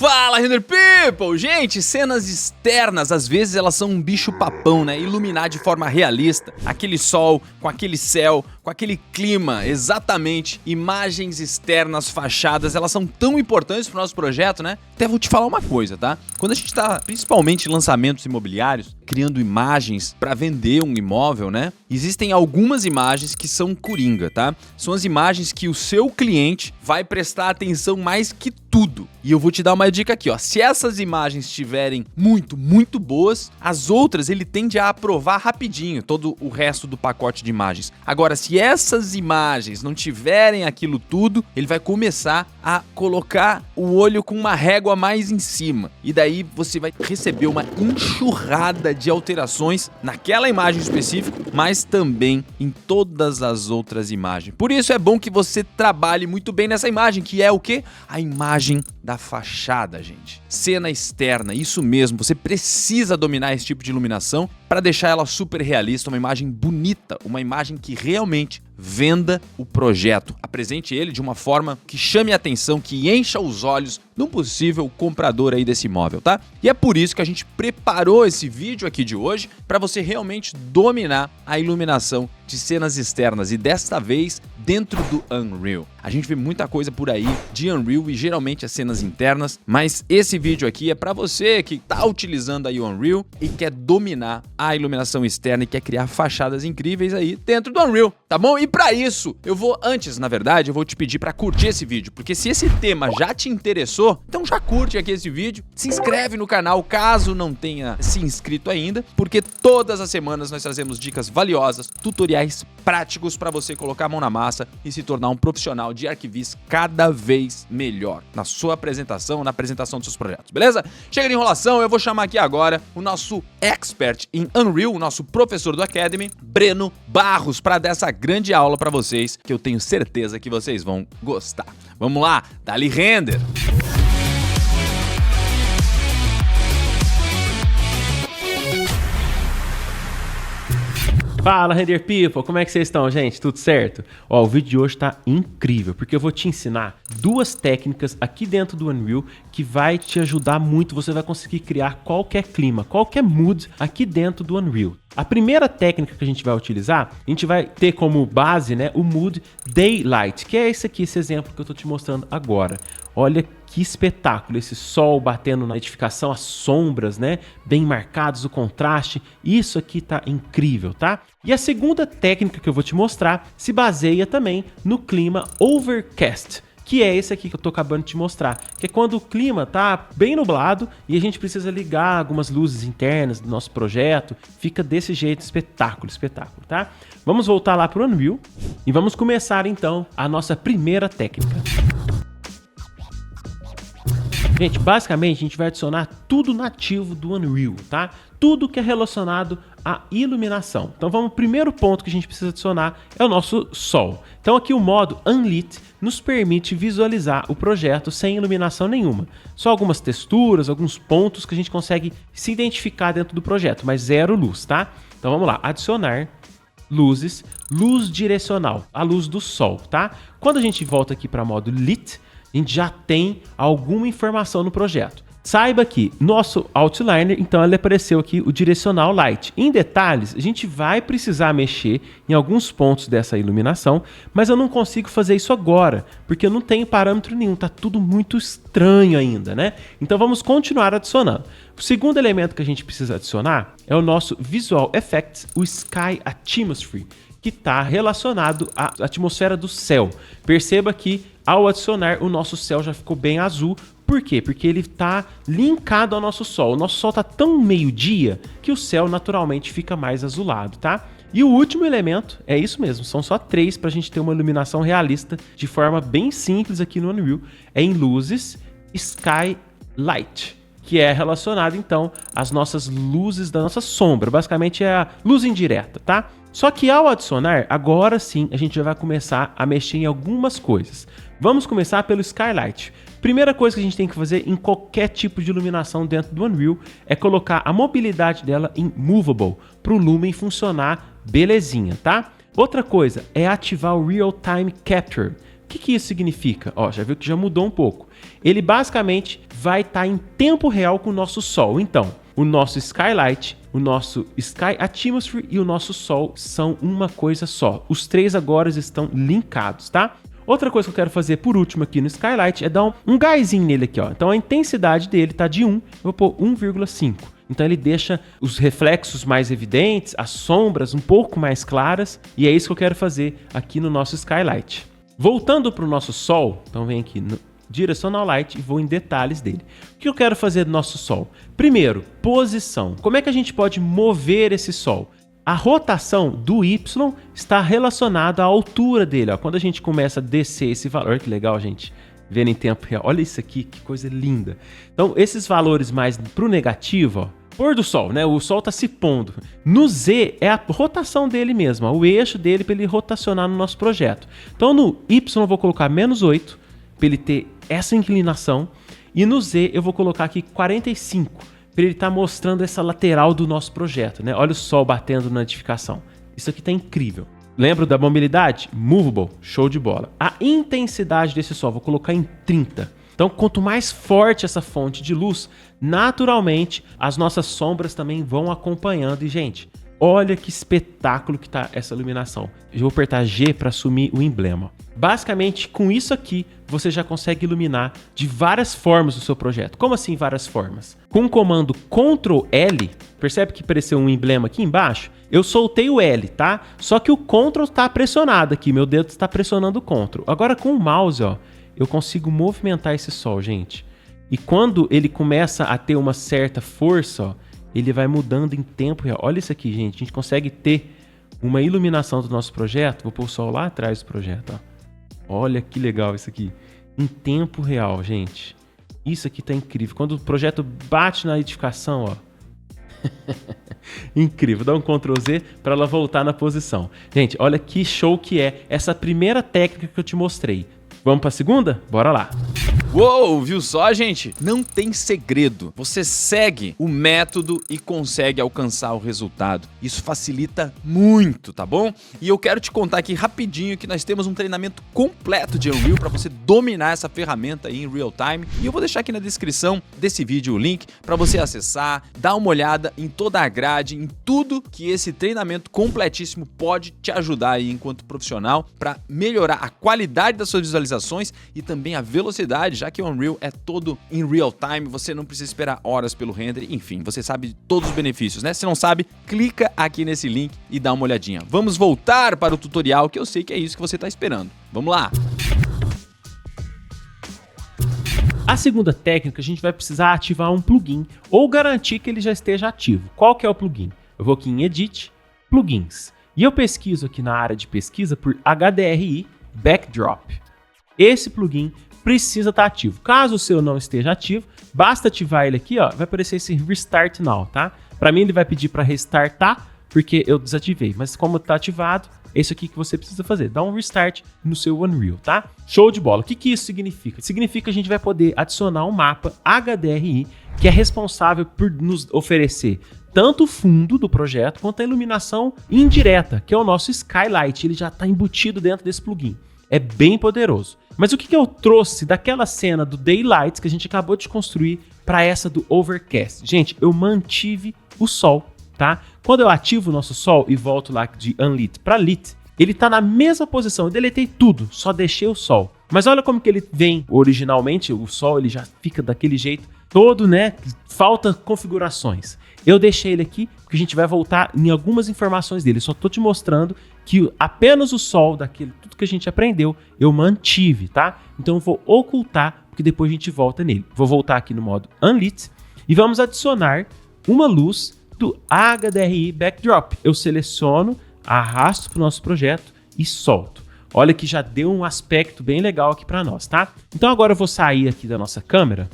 Fala, Render People! Gente, cenas externas, às vezes elas são um bicho papão, né? Iluminar de forma realista. Aquele sol, com aquele céu, com aquele clima, exatamente. Imagens externas, fachadas, elas são tão importantes pro nosso projeto, né? Até vou te falar uma coisa, tá? Quando a gente tá, principalmente em lançamentos imobiliários, criando imagens para vender um imóvel, né? Existem algumas imagens que são coringa, tá? São as imagens que o seu cliente vai prestar atenção mais que tudo. E eu vou te dar uma dica aqui, ó. Se essas imagens estiverem muito boas, as outras ele tende a aprovar rapidinho todo o resto do pacote de imagens. Agora, se essas imagens não tiverem aquilo tudo, ele vai começar a colocar o olho com uma régua mais em cima. E daí você vai receber uma enxurrada de alterações naquela imagem específica, mas também em todas as outras imagens. Por isso é bom que você trabalhe muito bem nessa imagem, que é o quê? A imagem da fachada, gente. Cena externa, isso mesmo, você precisa dominar esse tipo de iluminação para deixar ela super realista, uma imagem bonita, uma imagem que realmente venda o projeto. Apresente ele de uma forma que chame a atenção, que encha os olhos de um possível comprador aí desse imóvel, tá? E é por isso que a gente preparou esse vídeo aqui de hoje para você realmente dominar a iluminação de cenas externas e desta vez dentro do Unreal. A gente vê muita coisa por aí de Unreal e geralmente as cenas internas, mas esse vídeo aqui é para você que está utilizando aí o Unreal e quer dominar a iluminação externa e quer criar fachadas incríveis aí dentro do Unreal, tá bom? E para isso, eu vou te pedir para curtir esse vídeo, porque se esse tema já te interessou, então já curte aqui esse vídeo, se inscreve no canal caso não tenha se inscrito ainda, porque todas as semanas nós trazemos dicas valiosas, tutoriais práticos para você colocar a mão na massa e se tornar um profissional de arquivista cada vez melhor na sua apresentação, na apresentação dos seus projetos, beleza? Chega de enrolação, eu vou chamar aqui agora o nosso expert em Unreal, o nosso professor do Academy, Breno Barros, para dar essa grande aula para vocês, que eu tenho certeza que vocês vão gostar. Vamos lá, dá-lhe render! Fala, Render People! Como é que vocês estão, gente? Tudo certo? Ó, o vídeo de hoje tá incrível, porque eu vou te ensinar duas técnicas aqui dentro do Unreal que vai te ajudar muito. Você vai conseguir criar qualquer clima, qualquer mood aqui dentro do Unreal. A primeira técnica que a gente vai utilizar, a gente vai ter como base, né, o Mood Daylight, que é esse aqui, esse exemplo que eu tô te mostrando agora. Olha que espetáculo, esse sol batendo na edificação, as sombras, né, bem marcados, o contraste, isso aqui tá incrível, tá? E a segunda técnica que eu vou te mostrar se baseia também no clima Overcast, que é esse aqui que eu tô acabando de te mostrar, que é quando o clima tá bem nublado e a gente precisa ligar algumas luzes internas do nosso projeto, fica desse jeito, espetáculo, tá? Vamos voltar lá pro Unreal e vamos começar então a nossa primeira técnica. Gente, basicamente a gente vai adicionar tudo nativo do Unreal, tá? Tudo que é relacionado à iluminação. Então vamos, o primeiro ponto que a gente precisa adicionar é o nosso sol. Então aqui o modo Unlit nos permite visualizar o projeto sem iluminação nenhuma. Só algumas texturas, alguns pontos que a gente consegue se identificar dentro do projeto, mas zero luz, tá? Então vamos lá, adicionar luzes, luz direcional, a luz do sol, tá? Quando a gente volta aqui para modo Lit, a gente já tem alguma informação no projeto. Saiba que nosso Outliner, então ele apareceu aqui o Direcional Light. Em detalhes, a gente vai precisar mexer em alguns pontos dessa iluminação, mas eu não consigo fazer isso agora, porque eu não tenho parâmetro nenhum, tá tudo muito estranho ainda, né? Então vamos continuar adicionando. O segundo elemento que a gente precisa adicionar é o nosso Visual Effects, o Sky Atmosphere, que está relacionado à atmosfera do céu. Perceba que ao adicionar o nosso céu já ficou bem azul. Por quê? Porque ele está linkado ao nosso sol. O nosso sol está tão meio-dia que o céu naturalmente fica mais azulado, tá? E o último elemento, é isso mesmo, são só 3 para a gente ter uma iluminação realista de forma bem simples aqui no Unreal. É em luzes, Sky Light, que é relacionado então às nossas luzes da nossa sombra. Basicamente é a luz indireta, tá? Só que ao adicionar, agora sim a gente já vai começar a mexer em algumas coisas. Vamos começar pelo Skylight. Primeira coisa que a gente tem que fazer em qualquer tipo de iluminação dentro do Unreal é colocar a mobilidade dela em Movable, para o Lumen funcionar belezinha, tá? Outra coisa é ativar o Real Time Capture. O que isso significa? Ó, já viu que já mudou um pouco. Ele basicamente vai estar em tempo real com o nosso Sol. Então, o nosso Skylight, o nosso Sky Atmosphere e o nosso Sol são uma coisa só. Os três agora estão linkados, tá? Outra coisa que eu quero fazer por último aqui no Skylight é dar um gásinho nele aqui, ó. Então a intensidade dele tá de 1, eu vou pôr 1,5. Então ele deixa os reflexos mais evidentes, as sombras um pouco mais claras, e é isso que eu quero fazer aqui no nosso Skylight. Voltando para o nosso Sol, então vem aqui no Directional Light e vou em detalhes dele. O que eu quero fazer do nosso Sol? Primeiro, posição. Como é que a gente pode mover esse Sol? A rotação do Y está relacionada à altura dele. Ó. Quando a gente começa a descer esse valor, que legal, gente, vendo em tempo real. Olha isso aqui, que coisa linda. Então, esses valores mais para o negativo, ó, pôr do Sol, né? O Sol está se pondo. No Z é a rotação dele mesmo, ó, o eixo dele para ele rotacionar no nosso projeto. Então, no Y eu vou colocar -8, para ele ter essa inclinação. E no Z eu vou colocar aqui 45, para ele estar mostrando essa lateral do nosso projeto, né? Olha o Sol batendo na edificação. Isso aqui tá incrível. Lembra da mobilidade? Movable, show de bola. A intensidade desse Sol, vou colocar em 30. Então, quanto mais forte essa fonte de luz, naturalmente, as nossas sombras também vão acompanhando. E, gente, olha que espetáculo que tá essa iluminação. Eu vou apertar G para assumir o emblema. Basicamente, com isso aqui, você já consegue iluminar de várias formas o seu projeto. Como assim várias formas? Com o comando Ctrl L, percebe que apareceu um emblema aqui embaixo? Eu soltei o L, tá? Só que o Ctrl está pressionado aqui, meu dedo está pressionando o Ctrl. Agora com o mouse, ó, eu consigo movimentar esse Sol, gente. E quando ele começa a ter uma certa força, ó, ele vai mudando em tempo real. Olha isso aqui, gente. A gente consegue ter uma iluminação do nosso projeto. Vou pôr o Sol lá atrás do projeto, ó. Olha que legal isso aqui. Em tempo real, gente. Isso aqui tá incrível. Quando o projeto bate na edificação, ó. Incrível. Dá um Ctrl Z para ela voltar na posição. Gente, olha que show que é essa primeira técnica que eu te mostrei. Vamos para a segunda? Bora lá. Uou, viu só, gente? Não tem segredo. Você segue o método e consegue alcançar o resultado. Isso facilita muito, tá bom? E eu quero te contar aqui rapidinho que nós temos um treinamento completo de Unreal para você dominar essa ferramenta aí em real time. E eu vou deixar aqui na descrição desse vídeo o link para você acessar, dar uma olhada em toda a grade, em tudo que esse treinamento completíssimo pode te ajudar aí enquanto profissional para melhorar a qualidade das suas visualizações e também a velocidade, já que o Unreal é todo em real time, você não precisa esperar horas pelo render, enfim, você sabe todos os benefícios, né? Se não sabe, clica aqui nesse link e dá uma olhadinha. Vamos voltar para o tutorial, que eu sei que é isso que você está esperando. Vamos lá! A segunda técnica, a gente vai precisar ativar um plugin ou garantir que ele já esteja ativo. Qual que é o plugin? Eu vou aqui em Edit, Plugins, e eu pesquiso aqui na área de pesquisa por HDRI Backdrop. Esse plugin precisa estar ativo. Caso o seu não esteja ativo, basta ativar ele aqui, ó, vai aparecer esse Restart Now, tá? Para mim ele vai pedir para restartar, porque eu desativei, mas como está ativado, é isso aqui que você precisa fazer, dá um restart no seu Unreal, tá? Show de bola. O que que isso significa? Significa que a gente vai poder adicionar um mapa HDRI que é responsável por nos oferecer tanto o fundo do projeto quanto a iluminação indireta, que é o nosso Skylight, ele já está embutido dentro desse plugin. É bem poderoso. Mas o que eu trouxe daquela cena do Daylight que a gente acabou de construir para essa do Overcast? Gente, eu mantive o Sol, tá? Quando eu ativo o nosso Sol e volto lá de Unlit para Lit, ele tá na mesma posição. Eu deletei tudo, só deixei o Sol. Mas olha como que ele vem originalmente, o Sol ele já fica daquele jeito todo, né? Falta configurações. Eu deixei ele aqui porque a gente vai voltar em algumas informações dele. Só tô te mostrando que apenas o Sol daquele tudo que a gente aprendeu eu mantive, tá? Então eu vou ocultar porque depois a gente volta nele. Vou voltar aqui no modo Unlit e vamos adicionar uma luz do HDRI Backdrop. Eu seleciono, arrasto para o nosso projeto e solto. Olha que já deu um aspecto bem legal aqui para nós, tá? Então agora eu vou sair aqui da nossa câmera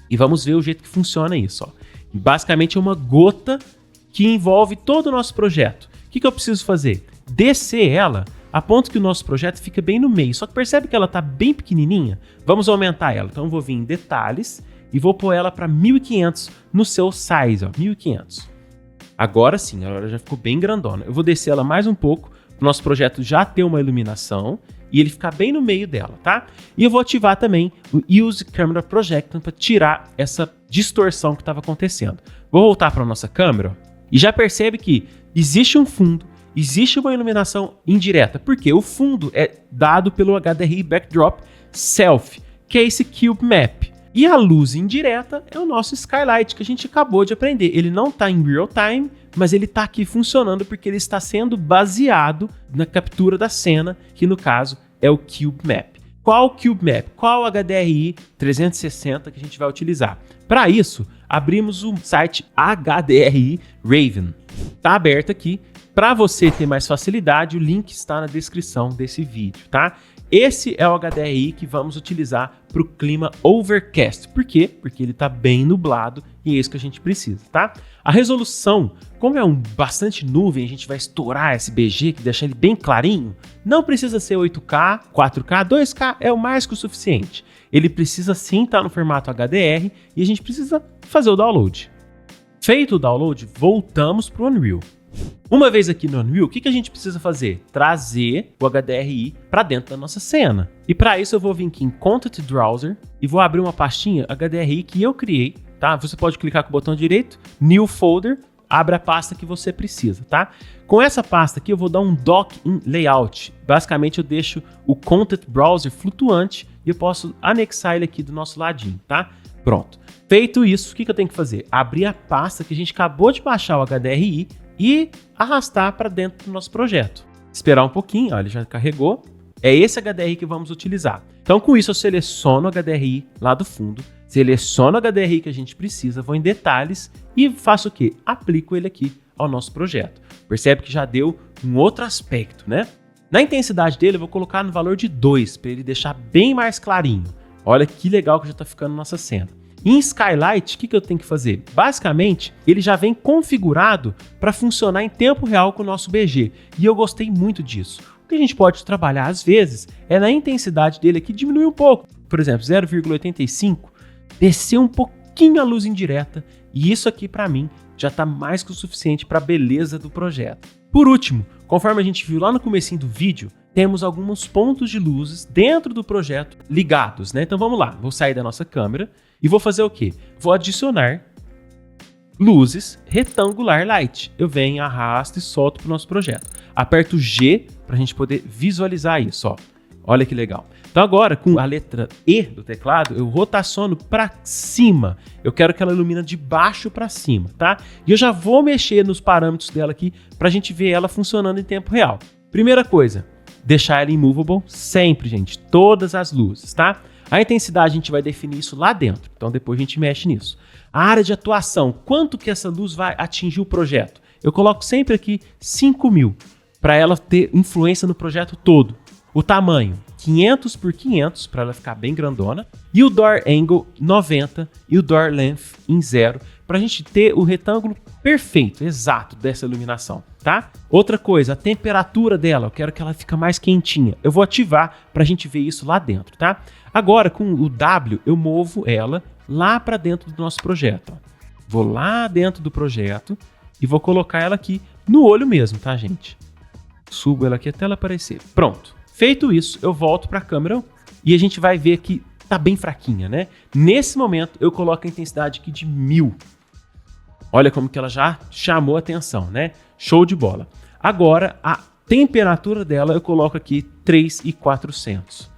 e vamos ver o jeito que funciona isso, ó. Basicamente é uma gota que envolve todo o nosso projeto. O que eu preciso fazer? Descer ela a ponto que o nosso projeto fica bem no meio. Só que percebe que ela está bem pequenininha? Vamos aumentar ela. Então eu vou vir em detalhes e vou pôr ela para 1500 no seu size, ó, 1500. Agora sim, ela já ficou bem grandona. Eu vou descer ela mais um pouco, para o nosso projeto já ter uma iluminação. e ele ficar bem no meio dela, tá? E eu vou ativar também o Use Camera Projection para tirar essa distorção que estava acontecendo. Vou voltar para a nossa câmera e já percebe que existe um fundo, existe uma iluminação indireta, porque o fundo é dado pelo HDRI Backdrop Self, que é esse Cube Map. E a luz indireta é o nosso Skylight, que a gente acabou de aprender. Ele não está em real time, mas ele está aqui funcionando porque ele está sendo baseado na captura da cena, que no caso é o Cube Map. Qual Cube Map? Qual HDRI 360 que a gente vai utilizar? Para isso, abrimos o site HDRI Raven. Está aberto aqui. Para você ter mais facilidade, o link está na descrição desse vídeo, tá? Esse é o HDRI que vamos utilizar para o clima overcast. Por quê? Porque ele está bem nublado e é isso que a gente precisa, tá? A resolução, como é bastante nuvem, a gente vai estourar esse BG, que deixa ele bem clarinho. Não precisa ser 8K, 4K, 2K é o mais que o suficiente. Ele precisa sim estar no formato HDR e a gente precisa fazer o download. Feito o download, voltamos para o Unreal. Uma vez aqui no Unreal, o que a gente precisa fazer? Trazer o HDRI para dentro da nossa cena. E para isso eu vou vir aqui em Content Browser e vou abrir uma pastinha HDRI que eu criei, tá? Você pode clicar com o botão direito, New Folder, abre a pasta que você precisa, tá? Com essa pasta aqui eu vou dar um Dock in Layout. Basicamente eu deixo o Content Browser flutuante e eu posso anexar ele aqui do nosso ladinho, tá? Pronto. Feito isso, o que eu tenho que fazer? Abrir a pasta que a gente acabou de baixar o HDRI e arrastar para dentro do nosso projeto. Esperar um pouquinho, ó, ele já carregou. É esse HDRI que vamos utilizar. Então, com isso, eu seleciono o HDRI lá do fundo, seleciono o HDRI que a gente precisa, vou em detalhes e faço o quê? Aplico ele aqui ao nosso projeto. Percebe que já deu um outro aspecto, né? Na intensidade dele, eu vou colocar no valor de 2, para ele deixar bem mais clarinho. Olha que legal que já está ficando nossa cena. Em Skylight, o que eu tenho que fazer? Basicamente, ele já vem configurado para funcionar em tempo real com o nosso BG. E eu gostei muito disso. O que a gente pode trabalhar às vezes é na intensidade dele aqui diminuir um pouco. Por exemplo, 0,85, descer um pouquinho a luz indireta. E isso aqui para mim já está mais que o suficiente para a beleza do projeto. Por último, conforme a gente viu lá no comecinho do vídeo, temos alguns pontos de luzes dentro do projeto ligados, né? Então vamos lá, vou sair da nossa câmera e vou fazer o quê? Vou adicionar luzes retangular light. Eu venho, arrasto e solto para o nosso projeto. Aperto G para a gente poder visualizar isso, ó. Olha que legal. Então agora, com a letra E do teclado, eu rotaciono para cima. Eu quero que ela ilumine de baixo para cima, tá? E eu já vou mexer nos parâmetros dela aqui para a gente ver ela funcionando em tempo real. Primeira coisa, deixar ela immovable sempre, gente. Todas as luzes, tá? A intensidade a gente vai definir isso lá dentro. Então depois a gente mexe nisso. A área de atuação, quanto que essa luz vai atingir o projeto? Eu coloco sempre aqui 5.000 para ela ter influência no projeto todo. O tamanho, 500 por 500 para ela ficar bem grandona. E o door angle 90 e o door length em 0 para a gente ter o retângulo perfeito, exato dessa iluminação, tá? Outra coisa, a temperatura dela, eu quero que ela fique mais quentinha. Eu vou ativar para a gente ver isso lá dentro, tá? Agora, com o W, eu movo ela lá para dentro do nosso projeto. Ó. Vou lá dentro do projeto e vou colocar ela aqui no olho mesmo, tá, gente? Subo ela aqui até ela aparecer. Pronto. Feito isso, eu volto para a câmera e a gente vai ver que tá bem fraquinha, né? Nesse momento, eu coloco a intensidade aqui de 1000. Olha como que ela já chamou a atenção, né? Show de bola. Agora, a temperatura dela eu coloco aqui 3.400.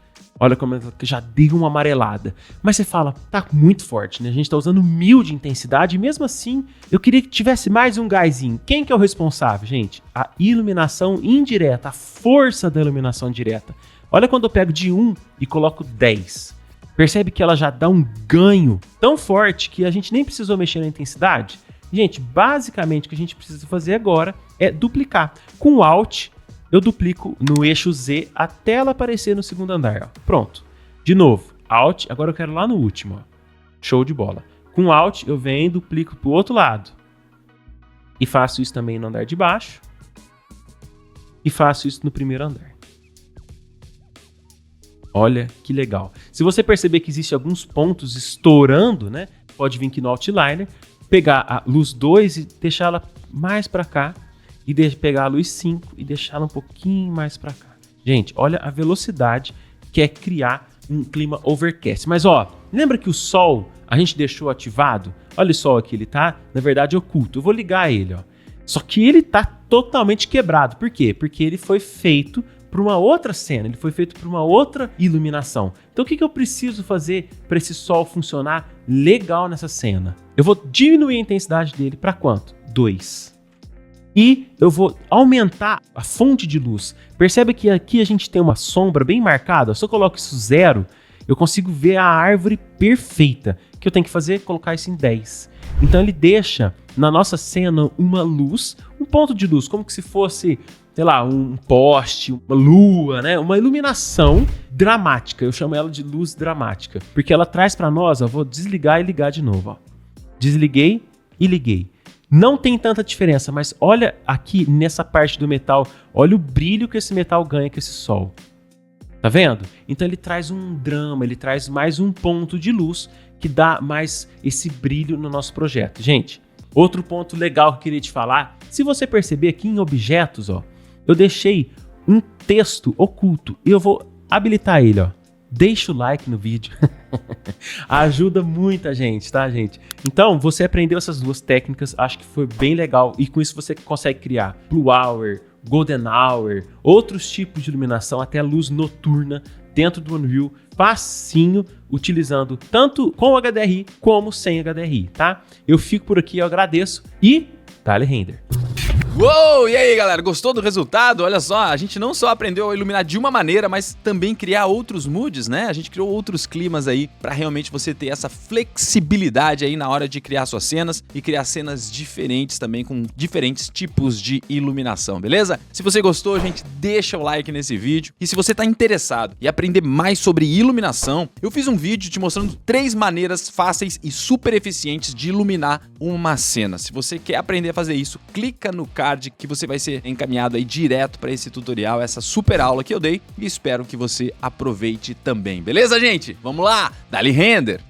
Olha como ela já deu uma amarelada. Mas você fala, tá muito forte, né? A gente tá usando 1000 de intensidade e mesmo assim eu queria que tivesse mais um gásinho. Quem que é o responsável, gente? A iluminação indireta, a força da iluminação direta. Olha quando eu pego de 1 e coloco 10. Percebe que ela já dá um ganho tão forte que a gente nem precisou mexer na intensidade? Gente, basicamente o que a gente precisa fazer agora é duplicar. Com o Alt, eu duplico no eixo Z até ela aparecer no segundo andar. Ó. Pronto. De novo, Alt, agora eu quero lá no último. Ó. Show de bola. Com Alt, eu venho e duplico para o outro lado. E faço isso também no andar de baixo. E faço isso no primeiro andar. Olha que legal. Se você perceber que existem alguns pontos estourando, né? Pode vir aqui no Outliner, pegar a luz 2 e deixar ela mais para cá. E pegar a luz 5 e deixá-la um pouquinho mais para cá. Gente, olha a velocidade que é criar um clima overcast. Mas ó, lembra que o sol a gente deixou ativado? Olha o sol aqui, ele tá, na verdade, oculto. Eu vou ligar ele, ó. Só que ele tá totalmente quebrado. Por quê? Porque ele foi feito para uma outra cena, ele foi feito para uma outra iluminação. Então o que eu preciso fazer para esse sol funcionar legal nessa cena? Eu vou diminuir a intensidade dele para quanto? 2. E eu vou aumentar a fonte de luz. Percebe que aqui a gente tem uma sombra bem marcada. Se eu coloco isso 0, eu consigo ver a árvore perfeita. O que eu tenho que fazer? Colocar isso em 10. Então ele deixa na nossa cena uma luz, um ponto de luz, como que se fosse, sei lá, um poste, uma lua, né? Uma iluminação dramática. Eu chamo ela de luz dramática, porque ela traz para nós, ó, vou desligar e ligar de novo, ó. Desliguei e liguei. Não tem tanta diferença, mas olha aqui nessa parte do metal, olha o brilho que esse metal ganha com esse sol. Tá vendo? Então ele traz um drama, ele traz mais um ponto de luz que dá mais esse brilho no nosso projeto. Gente, outro ponto legal que eu queria te falar, se você perceber aqui em objetos, ó, eu deixei um texto oculto e eu vou habilitar ele, ó. Deixa o like no vídeo. Ajuda muita gente, tá, gente? Então, você aprendeu essas duas técnicas, acho que foi bem legal. E com isso você consegue criar Blue Hour, Golden Hour, outros tipos de iluminação, até luz noturna dentro do Unreal, facinho, utilizando tanto com HDRI como sem HDRI, tá? Eu fico por aqui, eu agradeço e dá-lhe render. Uou! E aí, galera, gostou do resultado? Olha só, a gente não só aprendeu a iluminar de uma maneira, mas também criar outros moods, né? A gente criou outros climas aí pra realmente você ter essa flexibilidade aí na hora de criar suas cenas e criar cenas diferentes também com diferentes tipos de iluminação, beleza? Se você gostou, gente, deixa o like nesse vídeo. E se você tá interessado em aprender mais sobre iluminação, eu fiz um vídeo te mostrando 3 maneiras fáceis e super eficientes de iluminar uma cena. Se você quer aprender a fazer isso, clica no card que você vai ser encaminhado aí direto para esse tutorial, essa super aula que eu dei, e espero que você aproveite também. Beleza, gente? Vamos lá, dá-lhe render!